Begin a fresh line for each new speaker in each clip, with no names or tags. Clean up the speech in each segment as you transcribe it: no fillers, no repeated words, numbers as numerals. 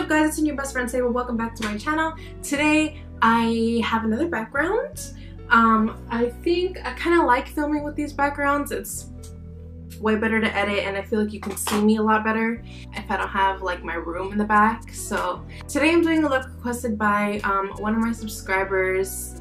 up guys, it's your best friend Ceiba. Welcome back to my channel. Today I have another background. I think I kind of like filming with these backgrounds. It's way better to edit and I feel like you can see me a lot better if I don't have like my room in the back. So today I'm doing a look requested by one of my subscribers,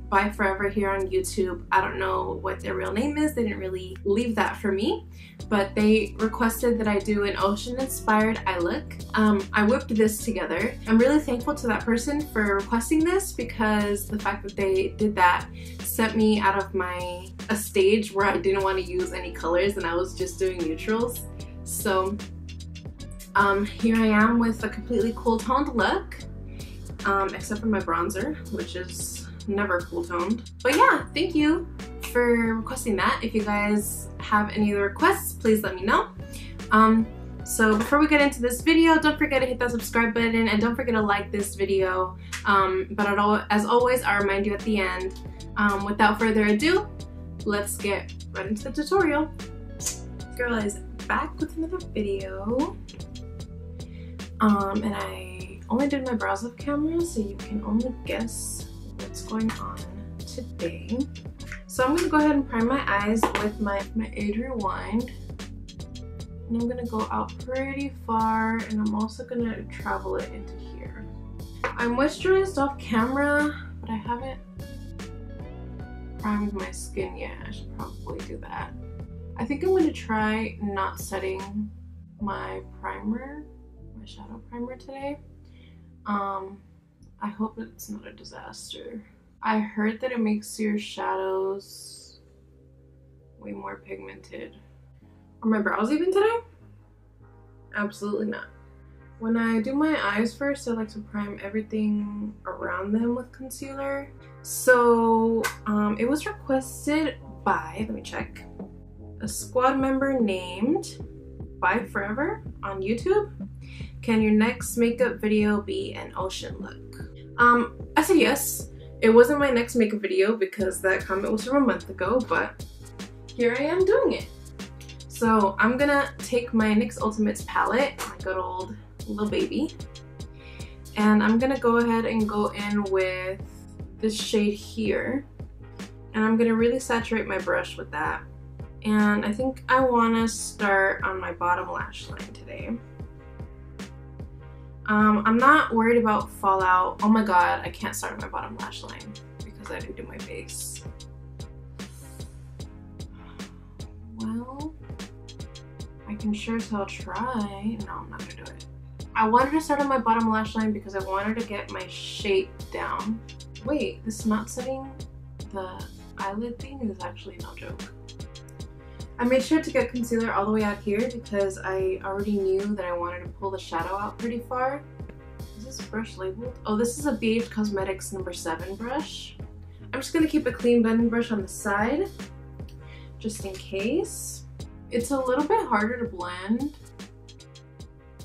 Bye Forever here on YouTube. I don't know what their real name is. They didn't really leave that for me, but they requested that I do an ocean inspired eye look. I whipped this together. I'm really thankful to that person for requesting this because the fact that they did that sent me out of a stage where I didn't want to use any colors and I was just doing neutrals. So here I am with a completely cool toned look, except for my bronzer, which is never cool toned. But yeah, thank you for requesting that. If you guys have any other requests, please let me know. So before we get into this video, don't forget to hit that subscribe button and don't forget to like this video. But as always, I'll remind you at the end. Without further ado, let's get right into the tutorial. Girl is back with another video. And I only did my brows off camera, so you can only guess what's going on today. So I'm gonna go ahead and prime my eyes with my Age Rewind. And I'm gonna go out pretty far, and I'm also gonna travel it into here. I moisturized off camera, but I haven't primed my skin yet. I should probably do that. I think I'm gonna try not setting my primer, my shadow primer today. I hope it's not a disaster. I heard that it makes your shadows way more pigmented. Are my brows even today? Absolutely not. When I do my eyes first, I like to prime everything around them with concealer. So it was requested by, let me check, a squad member named Bye Forever on YouTube. Can your next makeup video be an ocean look? I said yes. It wasn't my next makeup video because that comment was from a month ago, but here I am doing it. So I'm gonna take my NYX Ultimates palette, my good old little baby, and I'm gonna go ahead and go in with this shade here, and I'm gonna really saturate my brush with that. And I think I wanna start on my bottom lash line today. I'm not worried about fallout. Oh my god, I can't start on my bottom lash line because I didn't do my base. Well, I can sure as hell try. No, I'm not gonna do it. I wanted to start on my bottom lash line because I wanted to get my shape down. Wait, this not setting the eyelid thing is actually no joke. I made sure to get concealer all the way out here because I already knew that I wanted to pull the shadow out pretty far. Is this brush labeled? Oh, this is a BH Cosmetics number 7 brush. I'm just gonna keep a clean blending brush on the side, just in case. It's a little bit harder to blend,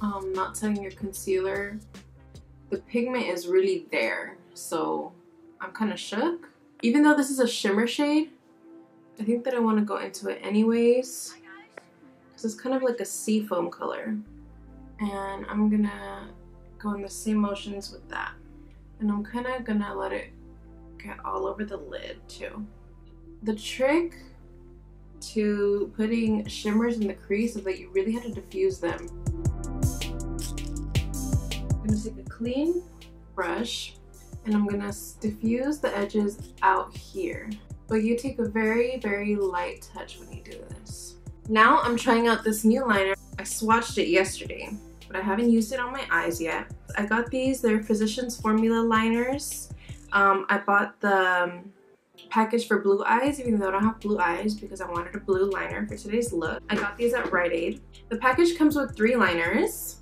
not setting your concealer. The pigment is really there, so I'm kind of shook. Even though this is a shimmer shade, I think that I want to go into it anyways because it's kind of like a seafoam color, and I'm gonna go in the same motions with that, and I'm kind of gonna let it get all over the lid too. The trick to putting shimmers in the crease is that you really have to diffuse them. I'm gonna take a clean brush and I'm gonna diffuse the edges out here. But you take a very, very light touch when you do this. Now I'm trying out this new liner. I swatched it yesterday, but I haven't used it on my eyes yet. I got these, they're Physicians Formula liners. I bought the package for blue eyes, even though I don't have blue eyes because I wanted a blue liner for today's look. I got these at Rite Aid. The package comes with 3 liners.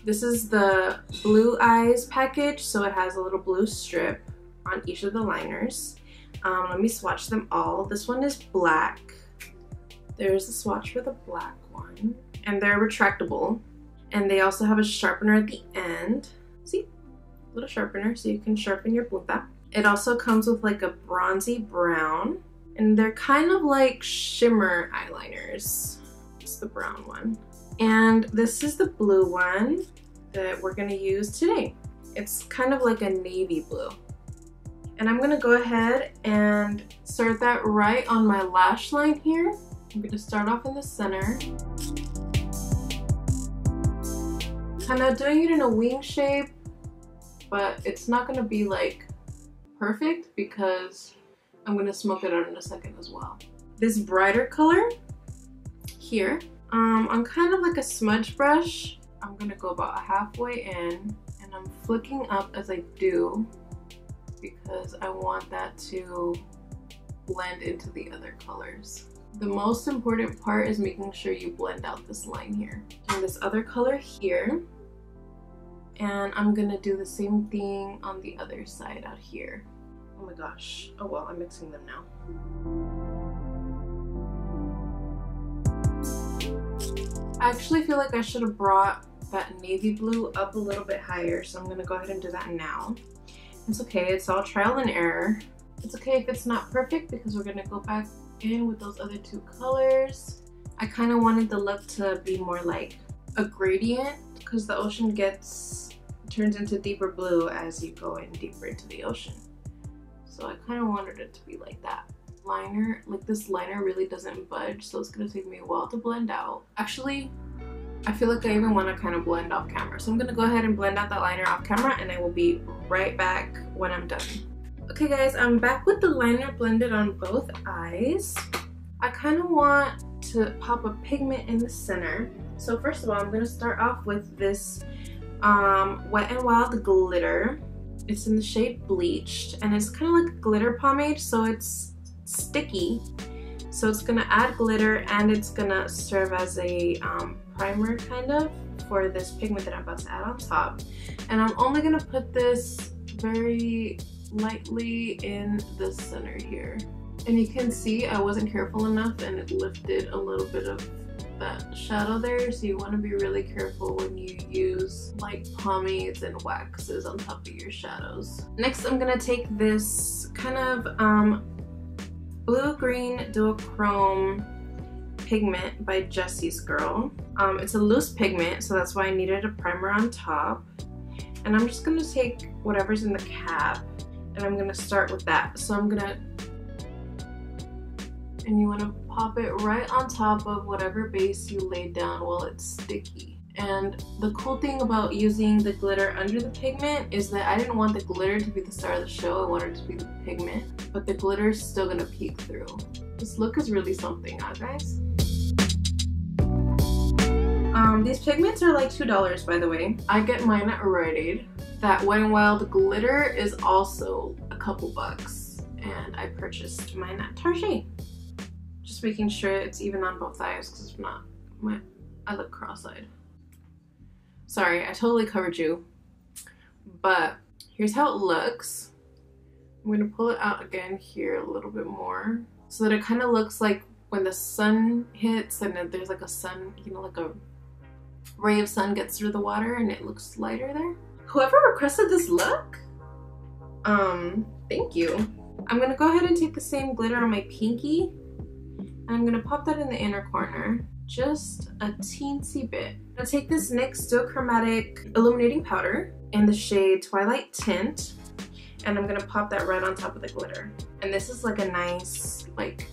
This is the blue eyes package, so it has a little blue strip on each of the liners. Let me swatch them all. This one is black. There's a swatch for the black one. And they're retractable. And they also have a sharpener at the end. See? A little sharpener so you can sharpen your punta. It also comes with like a bronzy brown. And they're kind of like shimmer eyeliners. It's the brown one. And this is the blue one. that we're gonna use today. It's kind of like a navy blue. And I'm gonna go ahead and start that right on my lash line here. I'm gonna start off in the center. Kind of doing it in a wing shape, but it's not gonna be like perfect because I'm gonna smoke it out in a second as well. This brighter color here, on kind of like a smudge brush, I'm gonna go about halfway in and I'm flicking up as I do because I want that to blend into the other colors. The most important part is making sure you blend out this line here. And this other color here, and I'm gonna do the same thing on the other side out here. Oh my gosh, oh well, I'm mixing them now. I actually feel like I should have brought that navy blue up a little bit higher, so I'm gonna go ahead and do that now. It's okay, it's all trial and error. It's okay if it's not perfect because we're gonna go back in with those other two colors. I kind of wanted the look to be more like a gradient because the ocean turns into deeper blue as you go in deeper into the ocean. So I kind of wanted it to be like that. Liner, like this liner really doesn't budge, so it's gonna take me a while to blend out. Actually, I feel like I even want to kind of blend off camera. So I'm gonna go ahead and blend out that liner off camera and I will be right back when I'm done. Okay guys, I'm back with the liner blended on both eyes. I kind of want to pop a pigment in the center. So first of all, I'm gonna start off with this Wet n Wild glitter. It's in the shade Bleached and it's kind of like a glitter pomade, so it's sticky. So it's gonna add glitter and it's gonna serve as a primer kind of for this pigment that I'm about to add on top. And I'm only gonna put this very lightly in the center here. And you can see I wasn't careful enough and it lifted a little bit of that shadow there, so you want to be really careful when you use like pomades and waxes on top of your shadows. Next I'm gonna take this kind of blue-green duochrome pigment by Jessie's Girl. It's a loose pigment, so that's why I needed a primer on top. And I'm just gonna take whatever's in the cap and I'm gonna start with that. So I'm gonna, and you wanna pop it right on top of whatever base you laid down while it's sticky. And the cool thing about using the glitter under the pigment is that I didn't want the glitter to be the star of the show, I wanted it to be the pigment, but the glitter is still gonna peek through. This look is really something, huh guys? These pigments are like $2 by the way. I get mine at Rite Aid. That Wet n Wild glitter is also a couple bucks and I purchased mine at Target. Just making sure it's even on both eyes because if not, I look cross-eyed. Sorry, I totally covered you, but here's how it looks. I'm gonna pull it out again here a little bit more so that it kind of looks like when the sun hits and then there's like a sun, you know, like a ray of sun gets through the water and it looks lighter there. Whoever requested this look, thank you. I'm gonna go ahead and take the same glitter on my pinky and I'm gonna pop that in the inner corner, just a teensy bit. I'm gonna take this NYX Duochromatic Illuminating Powder in the shade Twilight Tint and I'm gonna pop that right on top of the glitter. And this is like a nice, like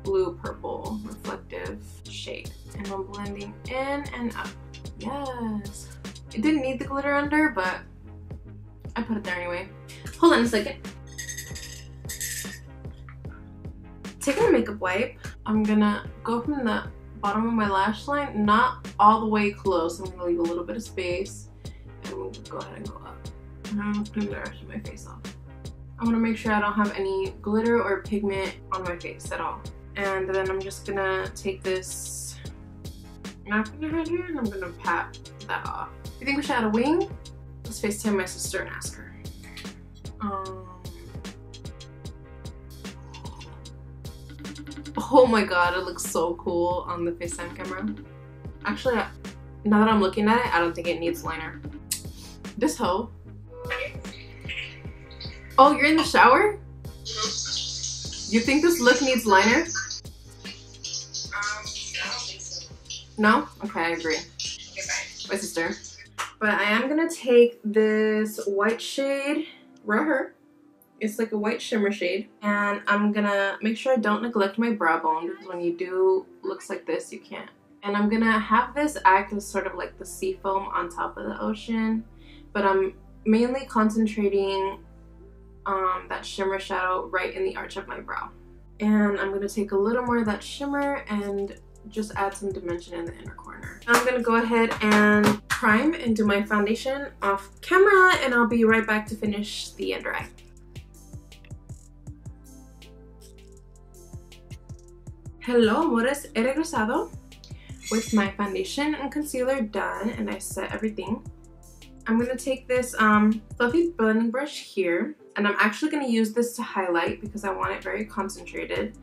blue purple reflective shade. And I'm blending in and up. Yes. It didn't need the glitter under, but I put it there anyway. Hold on a second. Taking a makeup wipe, I'm gonna go from the bottom of my lash line, not all the way close. I'm gonna leave a little bit of space and we'll go ahead and go up. And I'm gonna clean the rest of my face off. I wanna make sure I don't have any glitter or pigment on my face at all. And then I'm just gonna take this napkin I had here and I'm gonna pat that off. You think we should add a wing? Let's FaceTime my sister and ask her. Oh my god, it looks so cool on the FaceTime camera. Actually, now that I'm looking at it, I don't think it needs liner. This hoe. Oh, you're in the shower? You think this look needs liner?
I don't think so.
No? Okay, I agree.
Okay, bye.
My sister. But I am gonna take this white shade right here. It's like a white shimmer shade, and I'm gonna make sure I don't neglect my brow bone, because when you do looks like this, you can't. And I'm gonna have this act as sort of like the sea foam on top of the ocean, but I'm mainly concentrating that shimmer shadow right in the arch of my brow. And I'm gonna take a little more of that shimmer and just add some dimension in the inner corner. I'm gonna go ahead and prime and do my foundation off camera, and I'll be right back to finish the under eye. Hello amores, he regresado with my foundation and concealer done, and I set everything. I'm gonna take this fluffy blending brush here, and I'm actually gonna use this to highlight because I want it very concentrated.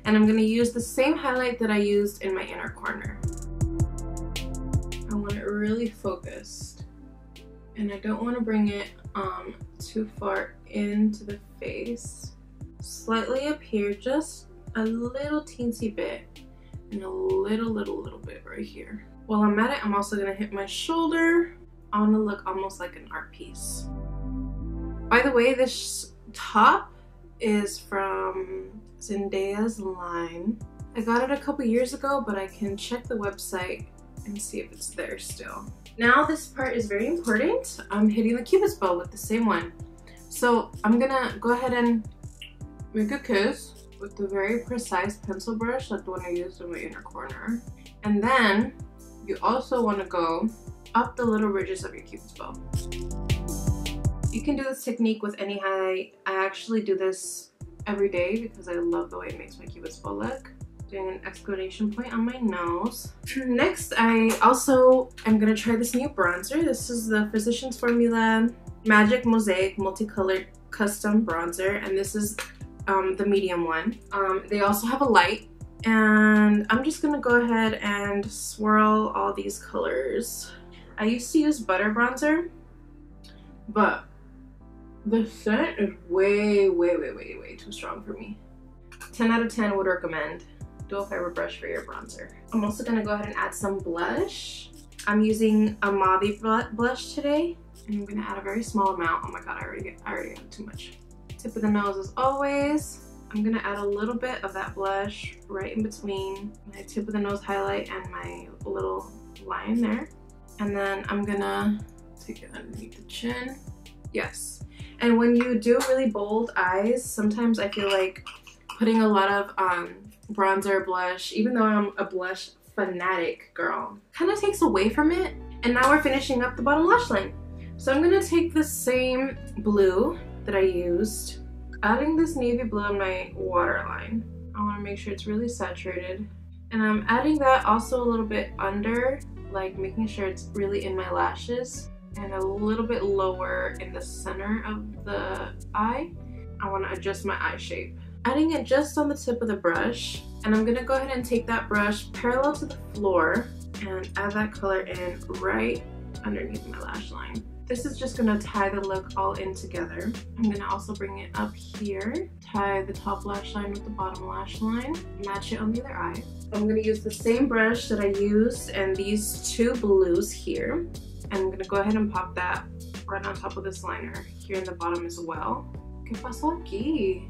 And I'm gonna use the same highlight that I used in my inner corner. I want it really focused, and I don't want to bring it too far into the face. Slightly up here, just a little teensy bit, and a little bit right here. While I'm at it, I'm also gonna hit my shoulder. I want to look almost like an art piece. By the way, this top is from Zendaya's line. I got it a couple years ago, but I can check the website and see if it's there still. Now this part is very important. I'm hitting the cupid's bow with the same one. So I'm gonna go ahead and make a kiss with the very precise pencil brush like the one I used in my inner corner. And then you also want to go up the little ridges of your cupid's bow. You can do this technique with any highlight. I actually do this every day because I love the way it makes my cupid's bow look. Doing an exclamation point on my nose. Next, I also am gonna try this new bronzer. This is the Physicians Formula Magic Mosaic Multicolored Custom Bronzer, and this is the medium one. They also have a light, and I'm just gonna go ahead and swirl all these colors. I used to use butter bronzer, but the scent is way too strong for me. 10 out of 10 would recommend. Dual fiber brush for your bronzer. I'm also gonna go ahead and add some blush. I'm using a mauve blush today, and I'm gonna add a very small amount. Oh my god, I already got too much. Tip of the nose as always. I'm gonna add a little bit of that blush right in between my tip of the nose highlight and my little line there. And then I'm gonna take it underneath the chin. Yes. And when you do really bold eyes, sometimes I feel like putting a lot of bronzer, blush, even though I'm a blush fanatic girl, kind of takes away from it. And now we're finishing up the bottom lash line. So I'm gonna take the same blue that I used, adding this navy blue in my waterline. I wanna make sure it's really saturated. And I'm adding that also a little bit under, like making sure it's really in my lashes, and a little bit lower in the center of the eye. I wanna adjust my eye shape. Adding it just on the tip of the brush, and I'm gonna go ahead and take that brush parallel to the floor and add that color in right underneath my lash line. This is just gonna tie the look all in together. I'm gonna also bring it up here, tie the top lash line with the bottom lash line, match it on the other eye. I'm gonna use the same brush that I used and these two blues here, and I'm gonna go ahead and pop that right on top of this liner here in the bottom as well. ¿Qué pasó aquí?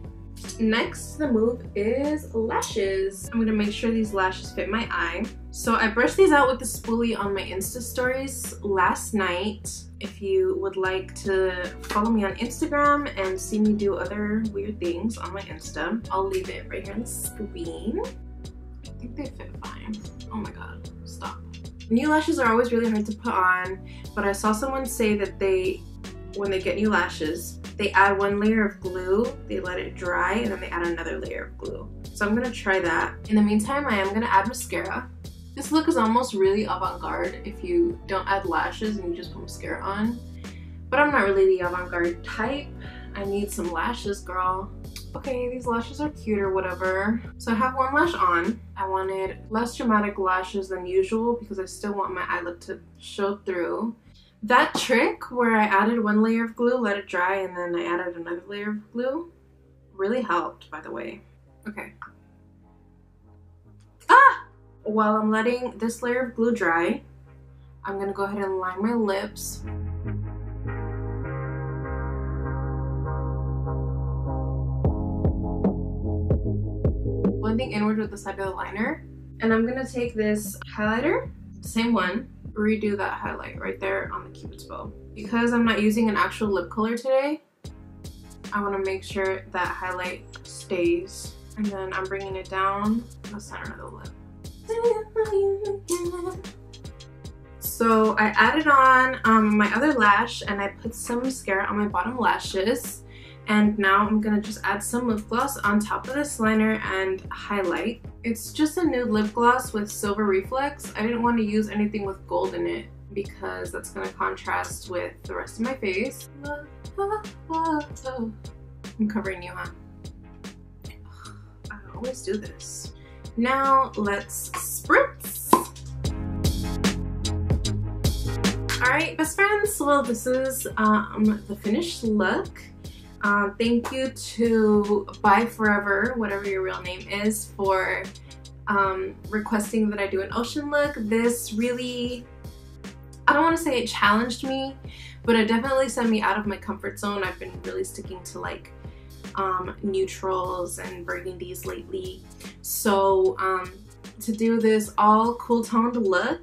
Next, the move is lashes. I'm gonna make sure these lashes fit my eye. So I brushed these out with the spoolie on my Insta stories last night. If you would like to follow me on Instagram and see me do other weird things on my Insta, I'll leave it right here on the screen. I think they fit fine. Oh my god, stop. New lashes are always really hard to put on, but I saw someone say that when they get new lashes, they add one layer of glue, they let it dry, and then they add another layer of glue. So I'm gonna try that. In the meantime, I am gonna add mascara. This look is almost really avant-garde if you don't add lashes and you just put mascara on. But I'm not really the avant-garde type. I need some lashes, girl. Okay, these lashes are cute or whatever. So I have one lash on. I wanted less dramatic lashes than usual because I still want my eye look to show through. That trick where I added one layer of glue, let it dry, and then I added another layer of glue really helped, by the way. Okay. Ah! While I'm letting this layer of glue dry, I'm gonna go ahead and line my lips. Blending inward with the side of the liner. And I'm gonna take this highlighter, same one, redo that highlight right there on the Cupid's bow. Because I'm not using an actual lip color today, I wanna make sure that highlight stays. And then I'm bringing it down the center of the lip. So I added on my other lash and I put some mascara on my bottom lashes. And now I'm gonna just add some lip gloss on top of this liner and highlight. It's just a nude lip gloss with silver reflex. I didn't want to use anything with gold in it because that's gonna contrast with the rest of my face. I'm covering you, huh? I always do this. Now let's spritz. Alright, best friends, well this is the finished look. Thank you to Bye Forever, whatever your real name is, for requesting that I do an ocean look. This really, I don't want to say it challenged me, but it definitely sent me out of my comfort zone. I've been really sticking to like neutrals and burgundies lately. So to do this all cool toned look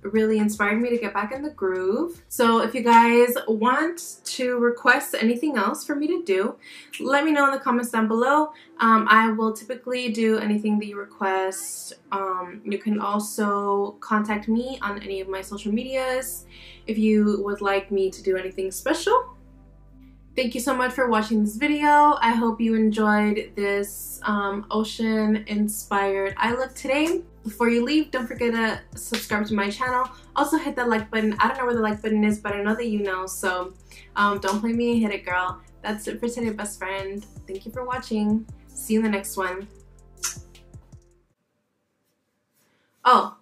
really inspired me to get back in the groove. So if you guys want to request anything else for me to do, let me know in the comments down below. I will typically do anything that you request. You can also contact me on any of my social medias if you would like me to do anything special. Thank you so much for watching this video. I hope you enjoyed this ocean inspired eye look today. Before you leave, don't forget to subscribe to my channel. Also hit that like button. I don't know where the like button is, but I know that you know, so don't play me and hit it, girl. That's it for today, best friend. Thank you for watching. See you in the next one. Oh,